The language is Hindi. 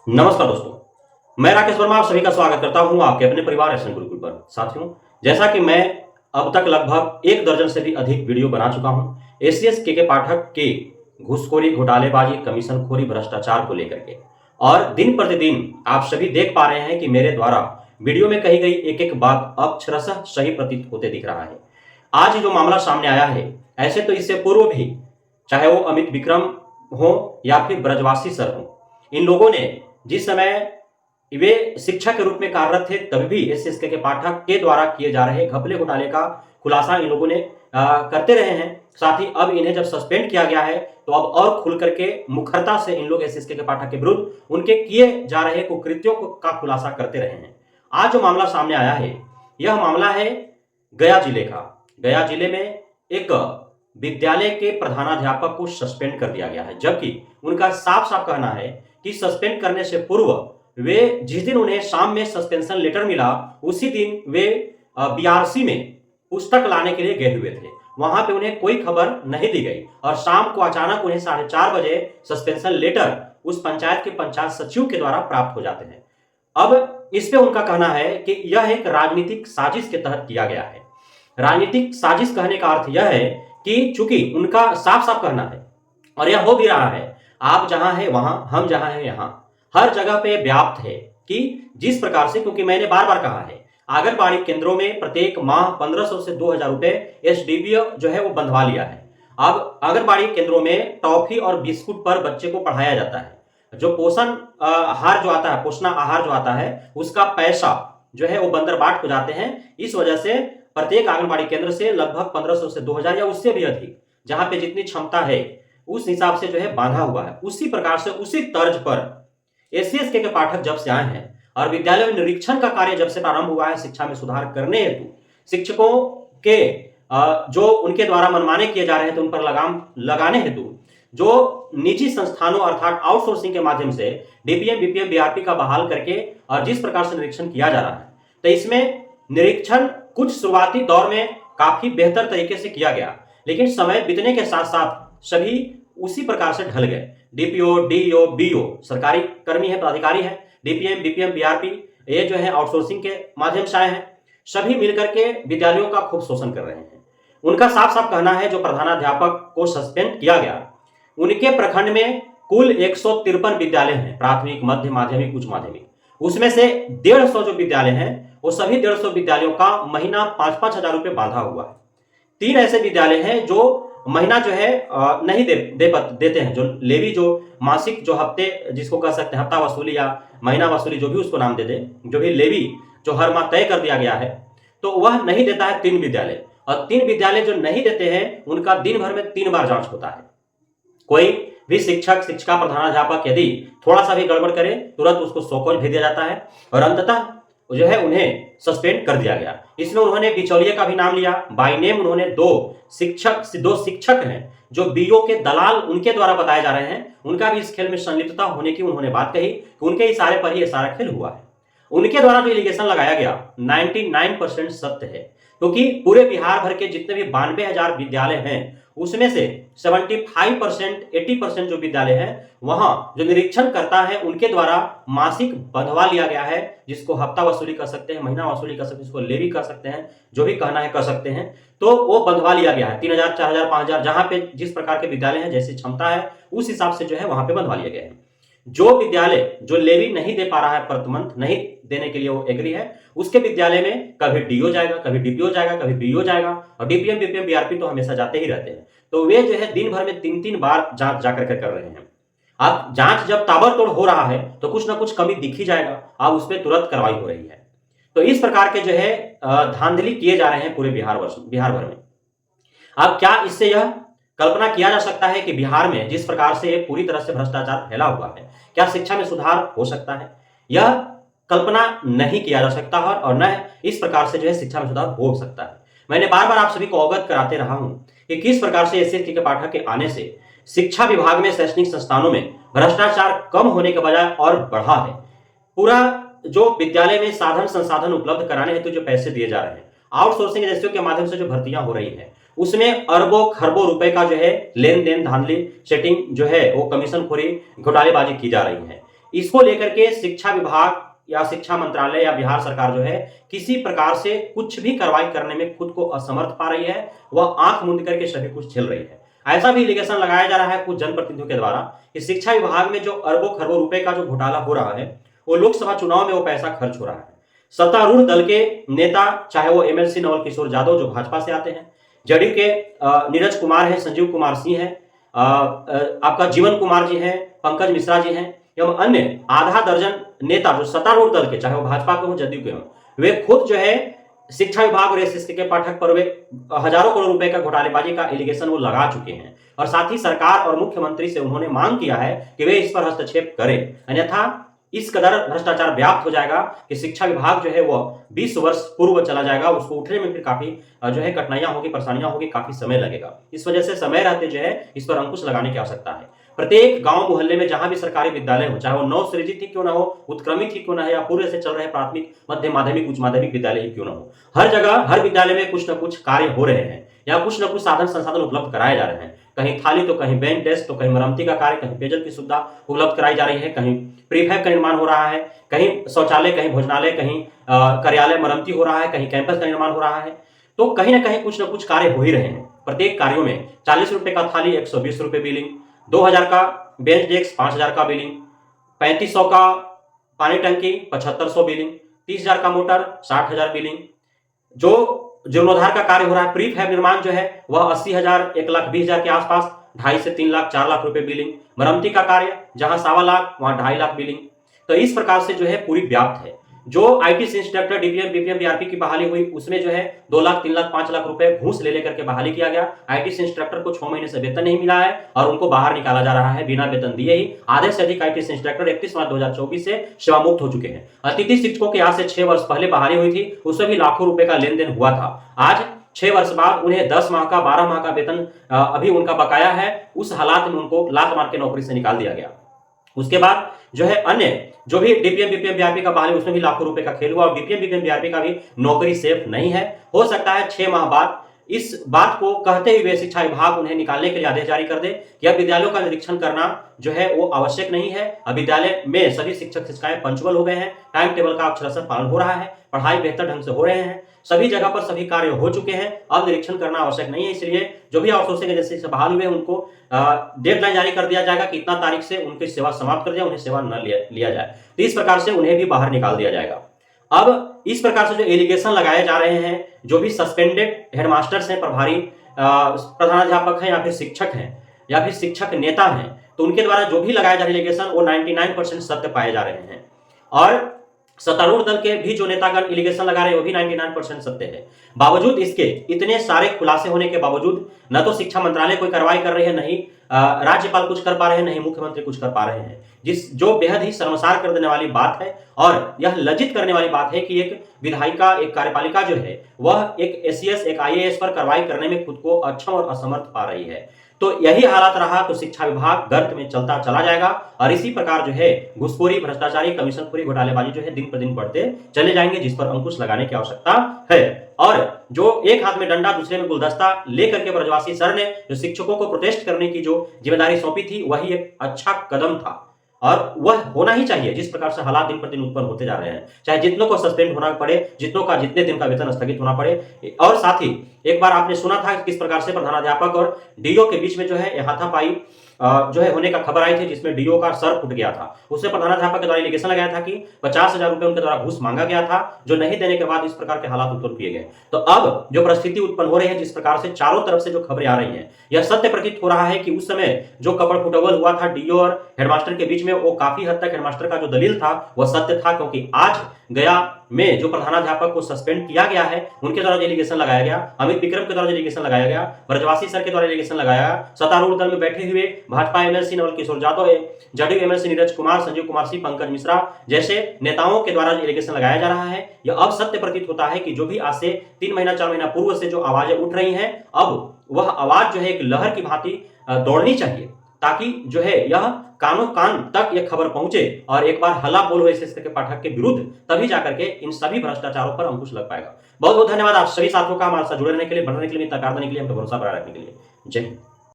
नमस्कार दोस्तों, मैं राकेश वर्मा आप सभी का स्वागत करता हूं आपके अपने परिवार एसएन गुरुकुल पर। साथियों, जैसा कि मैं अब तक लगभग 1 दर्जन से भी अधिक वीडियो बना चुका हूं एसीएस के पाठक के घूसखोरी, घोटालेबाजी, कमीशनखोरी, भ्रष्टाचार को लेकर के, और दिन प्रतिदिन आप सभी देख पा रहे हैं कि मेरे द्वारा वीडियो में कही गई एक-एक बात अक्षरशः सही प्रतीत होते दिख रहा है। आज जो मामला सामने आया है, ऐसे तो इससे पूर्व भी चाहे वो अमित विक्रम हो या फिर ब्रजवासी सर हो, इन लोगों ने जिस समय वे शिक्षक के रूप में कार्यरत थे तब भी एसएसके के पाठक के द्वारा किए जा रहे घपले घोटाले का खुलासा इन लोगों ने करते रहे हैं। साथ ही अब इन्हें जब सस्पेंड किया गया है तो अब और खुल करके मुखरता से इन लोग एसएसके के पाठक के विरुद्ध उनके किए जा रहे कुकृत्यों का खुलासा करते रहे हैं। आज जो मामला सामने आया है, यह मामला है गया जिले का। गया जिले में एक विद्यालय के प्रधानाध्यापक को सस्पेंड कर दिया गया है, जबकि उनका साफ साफ कहना है कि सस्पेंड करने से पूर्व वे जिस दिन उन्हें शाम में सस्पेंशन लेटर मिला उसी दिन वे बीआरसी में पुस्तक लाने के लिए गए हुए थे। वहां पे उन्हें कोई खबर नहीं दी गई और शाम को अचानक उन्हें 4:30 बजे सस्पेंशन लेटर उस पंचायत के पंचायत सचिव के द्वारा प्राप्त हो जाते हैं। अब इस पे उनका कहना है कि यह एक राजनीतिक साजिश के तहत किया गया है। राजनीतिक साजिश कहने का अर्थ यह है कि चूंकि उनका साफ साफ कहना है और यह हो भी रहा है, आप जहां हैं वहां, हम जहां हैं यहां, हर जगह पे व्याप्त है कि जिस प्रकार से, क्योंकि मैंने बार बार कहा है, आंगनबाड़ी केंद्रों में प्रत्येक माह 1500 से 2000 रुपए एसडीबीओ जो है वो बंधवा लिया है। अब आंगनबाड़ी केंद्रों में टॉफी और बिस्कुट पर बच्चे को पढ़ाया जाता है। जो पोषण आहार जो आता है, पोषण आहार जो आता है, उसका पैसा जो है वो बंदरबाट हो जाते हैं। इस वजह से प्रत्येक आंगनबाड़ी केंद्र से लगभग 1500 से 2000 या उससे भी अधिक, जहां पे जितनी क्षमता है उस हिसाब से जो है बांधा हुआ है। उसी प्रकार से उसी तर्ज पर एसीएसके के पाठक जब से आए हैं और विद्यालय में निरीक्षण का कार्य जब से प्रारंभ हुआ है शिक्षा में सुधार करने हेतु, शिक्षकों के जो उनके द्वारा मनमाने किए जा रहे थे उन पर लगाम लगाने हेतु जो निजी संस्थानों अर्थात आउटसोर्सिंग के माध्यम से डीपीएम, बीपीएम, बीआरपी का बहाल करके और जिस प्रकार से निरीक्षण किया जा रहा है, तो इसमें निरीक्षण कुछ शुरुआती दौर में काफी बेहतर तरीके से किया गया, लेकिन समय बीतने के साथ साथ सभी उसी प्रकार से ढल गए। डीपीओ, डीईओ, बीओ सरकारी कर्मी है, पदाधिकारी है, डीपीएम, बीपीएम, बीआरपी ये जो है आउटसोर्सिंग के माध्यम से आए हैं, सभी मिलकर के विद्यालयों का खूब शोषण कर रहे हैं। उनका साफ साफ कहना है जो प्रधानाध्यापक को सस्पेंड किया गया, उनके प्रखंड में कुल 153 विद्यालय हैं, प्राथमिक, मध्य माध्यमिक, उच्च माध्यमिक। उसमें से 150 जो विद्यालय हैं वो सभी 150 विद्यालयों का महीना 5-5 हजार रुपए बांधा हुआ है। 3 ऐसे विद्यालय हैं जो महीना जो है नहीं देते हैं, जो लेवी, जो मासिक, जो हफ्ते जिसको कह सकते हैं हफ्ता वसूली या महीना वसूली, जो भी उसको नाम दे दे, जो भी लेवी जो हर माह तय कर दिया गया है, तो वह नहीं देता है 3 विद्यालय। और 3 विद्यालय जो नहीं देते हैं उनका दिन भर में 3 बार जांच होता है। कोई भी शिक्षक, शिक्षिका, प्रधानाध्यापक यदि थोड़ा सा भी गड़बड़ करे तुरंत उसको शोकॉज भेज दिया जाता है और अंततः जो है उन्हें सस्पेंड कर दिया गया। इसमें उन्होंने बिचौलिए का भी नाम लिया, बाय नेम उन्होंने दो शिक्षक हैं जो बीओ के दलाल उनके द्वारा बताए जा रहे हैं, उनका भी इस खेल में संलिप्तता होने की उन्होंने बात कही कि उनके इशारे पर ही ये सारा खेल हुआ है। उनके द्वारा जो एलिगेशन लगाया गया 99% सत्य है, क्योंकि पूरे बिहार भर के जितने भी 92,000 विद्यालय हैं उसमें से 75% 80% जो विद्यालय हैं वहां जो निरीक्षण करता है उनके द्वारा मासिक बंधवा लिया गया है, जिसको हफ्ता वसूली कर सकते हैं, महीना वसूली कर सकते हैं, जिसको लेवी कर सकते हैं, जो भी कहना है कर सकते हैं। तो वो बंधवा लिया गया है 3000, 4000, 5000, जहां पे जिस प्रकार के विद्यालय हैं, जैसी क्षमता है उस हिसाब से जो है वहां पे बंधवा लिया गया है। जो विद्यालय जो लेवी नहीं दे पा रहा है, प्रतिमंथ नहीं देने के लिए वो एग्री है, उसके विद्यालय में कभी डीओ जाएगा, कभी डीपीओ जाएगा, कभी बीओ जाएगा, और डीपीएम, बीपीएम, बीआरपी तो हमेशा जाते ही रहते हैं। तो वे जो है दिन भर में 3-3 बार जांच जाकर कर रहे हैं। अब जांच जब ताबड़तोड़ हो रहा है तो कुछ ना कुछ कमी दिख ही जाएगा, अब उस पर तुरंत कार्रवाई हो रही है। तो इस प्रकार के जो है धांधली किए जा रहे हैं पूरे बिहार भर में। अब क्या इससे यह कल्पना किया जा सकता है कि बिहार में जिस प्रकार से पूरी तरह से भ्रष्टाचार फैला हुआ है, क्या शिक्षा में सुधार हो सकता है? यह कल्पना नहीं किया जा सकता है और न इस प्रकार से जो है शिक्षा में सुधार हो सकता है। मैंने बार बार आप सभी को अवगत कराते रहा हूं कि किस प्रकार से एसएसके के पाठक के आने से शिक्षा विभाग में, शैक्षणिक संस्थानों में भ्रष्टाचार कम होने के बजाय और बढ़ा है। पूरा जो विद्यालय में साधन संसाधन उपलब्ध कराने हेतु जो पैसे दिए जा रहे हैं, आउटसोर्सिंग एजेंसियों के माध्यम से जो भर्तियां हो रही हैं, उसमें अरबों खरबों रुपए का जो है लेन देन, धांधली, सेटिंग जो है वो कमीशन खोरी, घोटालेबाजी की जा रही है। इसको लेकर के शिक्षा विभाग या शिक्षा मंत्रालय या बिहार सरकार जो है किसी प्रकार से कुछ भी कार्रवाई करने में खुद को असमर्थ पा रही है, वह आंख मूंद करके सभी कुछ झेल रही है। ऐसा भी एलिगेशन लगाया जा रहा है कुछ जनप्रतिनिधियों के द्वारा कि शिक्षा विभाग में जो अरबों खरबों रुपए का जो घोटाला हो रहा है, वो लोकसभा चुनाव में वो पैसा खर्च हो रहा है। सत्तारूढ़ दल के नेता, चाहे वो एमएलसी नवल किशोर यादव जो भाजपा से आते हैं, जदयू के नीरज कुमार है, संजीव कुमार सिंह है, आपका जीवन कुमार जी हैं, पंकज मिश्रा जी हैं, एवं अन्य आधा दर्जन नेता जो सत्तारूढ़ दल के, चाहे वो भाजपा के हों जदयू के हों, वे खुद जो है शिक्षा विभाग और एसएससी के पाठक पर वे हजारों करोड़ रुपए का घोटालेबाजी का एलिगेशन वो लगा चुके हैं। और साथ ही सरकार और मुख्यमंत्री से उन्होंने मांग किया है कि वे इस पर हस्तक्षेप करें, अन्यथा इस कदर भ्रष्टाचार व्याप्त हो जाएगा कि शिक्षा विभाग जो है वह 20 वर्ष पूर्व चला जाएगा। उसको उठने में फिर काफी जो है कठिनाइयां होगी, परेशानियां होगी, काफी समय लगेगा। इस वजह से समय रहते जो है इस पर अंकुश लगाने की आवश्यकता है। प्रत्येक गांव मोहल्ले में जहां भी सरकारी विद्यालय हो, चाहे वो नवसृजित ही क्यों ना हो, उत्क्रमित ही क्यों ना है, या पूर्व से चल रहे प्राथमिक, मध्य माध्यमिक, उच्च माध्यमिक विद्यालय ही क्यों ना हो, हर जगह हर विद्यालय में कुछ न कुछ कार्य हो रहे हैं या कुछ न कुछ साधन संसाधन उपलब्ध कराए जा रहे हैं। कहीं थाली तो कहीं बेंच डेस्क तो कहीं मरम्मती का कार्य, कहीं पेयजल की सुविधा उपलब्ध कराई जा रही है, कहीं प्रीफैब का निर्माण हो रहा है, कहीं शौचालय, कहीं भोजनालय, कहीं कार्यालय मरम्मती हो रहा है, कहीं कैंपस का निर्माण हो रहा है। तो कहीं ना कहीं कुछ न कुछ कार्य हो ही रहे हैं। प्रत्येक कार्यों में 40 रुपए का थाली 120 रुपए बिलिंग, 2000 का बेंच डेस्क 5000 का बिलिंग, 3500 का पानी टंकी 7500 बिलिंग, 30,000 का मोटर 60,000 बिलिंग। जो जीर्णोद्धार का कार्य हो रहा है, प्रीफैब निर्माण जो है वह 80,000 1,20,000 के आसपास, 2.5 से 3 लाख 4 लाख रुपए बिलिंग। मरम्मती का कार्य जहां 1.25 लाख वहां 2.5 लाख बिलिंग। तो इस प्रकार से जो है पूरी व्याप्त है। जो IT instructor DPM BPM BRP की बहाली हुई उसमें जो है 2 लाख 3 लाख 5 लाख रुपए घूस ले लेकर के बहाली किया गया। आईटी इंस्ट्रक्टर को 6 महीने से वेतन नहीं मिला है और उनको बाहर निकाला जा रहा है बिना वेतन दिए ही। आधे से अधिक आईटी इंस्ट्रक्टर 31 मार्च 2024 से सेवामुक्त हो चुके हैं। अतिथि शिक्षकों के यहाँ से 6 वर्ष पहले बहाली हुई थी, उसमें भी लाखों रुपए का लेन देन हुआ था। आज 6 वर्ष बाद उन्हें 10 माह का 12 माह का वेतन अभी उनका बकाया है। उस हालात में उनको लात मार के नौकरी से निकाल दिया गया। उसके बाद जो है अन्य जो भी डीपीएम बीपीएम बीआरपी का बहाली, उसमें भी लाखों रुपए का खेल हुआ और डीपीएम बीपीएम बीआरपी का भी नौकरी सेफ नहीं है। हो सकता है 6 माह बाद इस बात को कहते हुए शिक्षा विभाग उन्हें निकालने के लिए आदेश जारी कर दे कि अब विद्यालयों का निरीक्षण करना जो है वो आवश्यक नहीं है। अब विद्यालय में सभी शिक्षक शिक्षिकाएं पंचुअल हो गए हैं, टाइम टेबल का अक्षरशः पालन हो रहा है, पढ़ाई बेहतर ढंग से हो रहे हैं, सभी जगह पर सभी कार्य हो चुके हैं, अब निरीक्षण करना आवश्यक नहीं है। इसलिए जो भी आउटसोर्सिंग एजेंसी से बहाल हुए उनको डेडलाइन जारी कर दिया जाएगा कि इतना तारीख से उनकी सेवा समाप्त कर दिया, उन्हें सेवा न लिया जाए। तो इस प्रकार से उन्हें भी बाहर निकाल दिया जाएगा। अब इस प्रकार से जो एलिगेशन लगाए जा रहे हैं, जो भी सस्पेंडेड हेडमास्टर्स हैं, प्रभारी प्रधानाध्यापक हैं या फिर शिक्षक हैं या फिर शिक्षक नेता हैं, तो उनके द्वारा जो भी लगाए जा रहे एलिगेशन वो 99% सत्य पाए जा रहे हैं। और सत्तारूढ़ दल के भी जो नेतागण एलिगेशन लगा रहे हैं वो भी 99% सत्य है। बावजूद इसके इतने सारे खुलासे होने के बावजूद न तो शिक्षा मंत्रालय कोई कार्रवाई कर रही है, नहीं राज्यपाल कुछ कर पा रहे हैं, नहीं मुख्यमंत्री कुछ कर पा रहे हैं, जो बेहद ही शर्मसार कर देने वाली बात है। और यह लज्जित करने वाली बात है कि एक विधायिका, एक कार्यपालिका जो है वह एक एसीएस, एक आईएएस पर कार्रवाई करने में खुद को अक्षम और असमर्थ पा रही है। तो यही हालात रहा तो शिक्षा विभाग गर्त में चलता चला जाएगा और इसी प्रकार जो है घुसखोरी, भ्रष्टाचारी, कमीशनखोरी, घोटालेबाजी जो है दिन पर दिन बढ़ते चले जाएंगे, जिस पर अंकुश लगाने की आवश्यकता है। और जो एक हाथ में डंडा दूसरे में गुलदस्ता लेकर के ब्रजवासी सर ने जो शिक्षकों को प्रोटेस्ट करने की जो जिम्मेदारी सौंपी थी, वही एक अच्छा कदम था और वह होना ही चाहिए। जिस प्रकार से हालात दिन पर दिन उत्पन्न होते जा रहे हैं, चाहे जितनों को सस्पेंड होना पड़े, जितने दिन का वेतन स्थगित होना पड़े। और साथ ही एक बार आपने सुना था किस प्रकार से प्रधानाध्यापक और डीओ के बीच में जो है हाथापाई जो है होने का खबर आई थी, जिसमें डीओ का सर फूट गया था। उसमें प्रधानाध्यापक के द्वारा एलिगेशन लगाया था कि 50,000 रुपए उनके द्वारा घूस मांगा गया था, जो नहीं देने के बाद इस प्रकार के हालात उत्पन्न किए गए। तो अब जो परिस्थिति उत्पन्न हो रही है, जिस प्रकार से चारों तरफ से जो खबरें आ रही हैं, यह सत्य प्रतीत हो रहा है कि उस समय जो कपड़ फुटबल हुआ था डीओ और हेडमास्टर के बीच में, वो काफी हद तक हेडमास्टर का जो दलील था वह सत्य था। क्योंकि आज गया में जो प्रधानाध्यापक को सस्पेंड किया गया है, उनके द्वारा एलिगेशन लगाया गया, अमित विक्रम के द्वारा एलिगेशन लगाया गया, ब्रजवासी सर के द्वारा एलिगेशन लगाया गया, सत्तारूढ़ दल में बैठे हुए भाजपा एमएलसी नवल किशोर यादव, जदयू एमएलसी नीरज कुमार, संजीव कुमार सिंह, पंकज मिश्रा जैसे नेताओं के द्वारा एलिगेशन लगाया जा रहा है। यह अब सत्य प्रतीत होता है कि जो भी आज से 3 महीना 4 महीना पूर्व से जो आवाजें उठ रही हैं, अब वह आवाज जो है एक लहर की भांति दौड़नी चाहिए, ताकि जो है यह कानों कान तक यह खबर पहुंचे और एक बार हल्ला बोल हुए के पाठक के विरुद्ध, तभी जाकर के इन सभी भ्रष्टाचारों पर अंकुश लग पाएगा। बहुत बहुत धन्यवाद आप सभी साथियों का हमारे साथ जुड़े रहने के लिए, बढ़ने के लिए, ताकत देने के लिए, हम पर भरोसा बनाए रखने के लिए। जय हिंद।